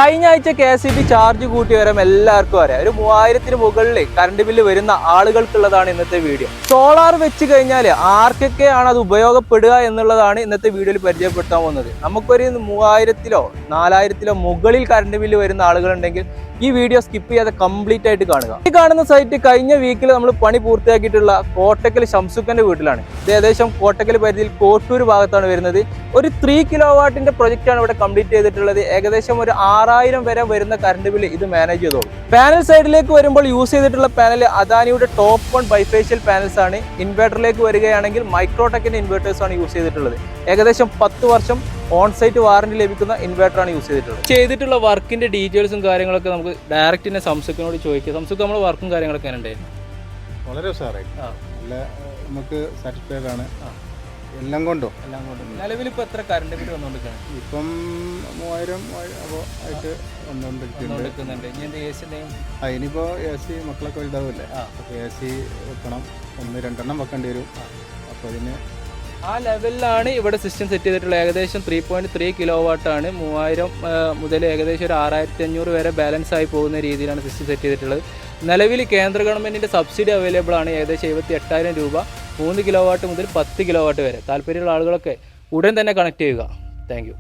കഴിഞ്ഞ ആഴ്ച KSEB charge കൂട്ടി വരാൻ എല്ലാവർക്കും അറിയാം. ഒരു 3000-ന് മുകളിൽ കറണ്ട് ബില്ല് വരുന്ന ആളുകൾക്കുള്ളതാണ് ഇന്നത്തെ വീഡിയോ. സോളാർ വെച്ച് കഴിഞ്ഞാൽ ആർക്കൊക്കെയാണ് അത് ഉപയോഗപ്പെടുക എന്നുള്ളതാണ് ഇന്നത്തെ വീഡിയോയിൽ പരിചയപ്പെടുത്താൻ പോകുന്നത്. നമുക്കൊരു 3000-ലോ 4000-ലോ മുകളിൽ കറണ്ട് ബില്ല് വരുന്ന ആളുകളുണ്ടെങ്കിൽ ഈ വീഡിയോ സ്കിപ്പ് ചെയ്യാതെ കംപ്ലീറ്റ് ആയിട്ട് കാണുക. ഈ കാണുന്ന സൈറ്റ് കഴിഞ്ഞ വീക്കിൽ നമ്മൾ പണി പൂർത്തിയാക്കിയിട്ടുള്ള കോട്ടക്കൽ ഷംസുഖന്റെ വീട്ടിലാണ്. ഇത് ഏകദേശം കോട്ടക്കൽ പരിധിയിൽ കോട്ടൂർ ഭാഗത്താണ് വരുന്നത്. ഒരു 3 കിലോവാട്ടിന്റെ പ്രൊജക്റ്റ് ആണ് ഇവിടെ കംപ്ലീറ്റ് ചെയ്തിട്ടുള്ളത്. ഏകദേശം ഒരു 6000 വരെ വരുന്ന കറണ്ട് ബില്ല് ഇത് മാനേജ് ചെയ്തോളൂ. പാനൽ സൈഡിലേക്ക് വരുമ്പോൾ യൂസ് ചെയ്തിട്ടുള്ള പാനൽ അദാനിയുടെ ടോപ്പ് 1 ബൈഫേഷ്യൽ പാനൽസ് ആണ്. ഇൻവേർട്ടറിലേക്ക് വരികയാണെങ്കിൽ മൈക്രോടെക്കിന്റെ ഇൻവേർട്ടേഴ്സ് ആണ് യൂസ് ചെയ്തിട്ടുള്ളത്. ഏകദേശം 10 വർഷം ഓൺ സൈറ്റ് വാറന്റി ലഭിക്കുന്ന ഇൻവേർട്ടറാണ് യൂസ് ചെയ്തിട്ടുള്ള വർക്കിന്റെ ഡീറ്റെയിൽസും കാര്യങ്ങളൊക്കെ നമുക്ക് ഡയറക്റ്റ് സംസുഖിനോട് ചോദിക്കാം. സംസുഖ് നമ്മുടെ വർക്കും കാര്യങ്ങളൊക്കെ ഉണ്ടായിരുന്നു വളരെ ഉഷാറായി, നല്ല നമുക്ക് സാറ്റിസ്ഫൈഡ് ആണ് എല്ലാം കൊണ്ടും. നിലവിൽ ഇപ്പൊ എത്ര കറണ്ട് ബില്ല് വന്നുകൊണ്ടിരിക്കുകയാണ്? ഇപ്പം 3000 ആയിട്ട് വന്നുകൊണ്ടിരിക്കുന്നുണ്ട്. ഇനിയിപ്പോ AC മക്കളൊക്കെ വലുതാവില്ലേ, അപ്പൊ AC വെക്കണം, 1-2 വെക്കേണ്ടി വരും. അപ്പൊ അതിന് ആ ലെവലിലാണ് ഇവിടെ സിസ്റ്റം സെറ്റ് ചെയ്തിട്ടുള്ളത്. ഏകദേശം 3.3 കിലോവാട്ടാണ്. 3000 മുതൽ ഏകദേശം ഒരു 6500 വരെ ബാലൻസ് ആയി പോകുന്ന രീതിയിലാണ് സിസ്റ്റം സെറ്റ് ചെയ്തിട്ടുള്ളത്. നിലവിൽ കേന്ദ്ര ഗവൺമെൻറ്റിൻ്റെ സബ്സിഡി അവൈലബിൾ ആണ്. ഏകദേശം 78,000 രൂപ 3 കിലോവാട്ട് മുതൽ 10 കിലോവാട്ട് വരെ. താല്പര്യമുള്ള ആളുകളൊക്കെ ഉടൻ തന്നെ കണക്ട് ചെയ്യുക. താങ്ക്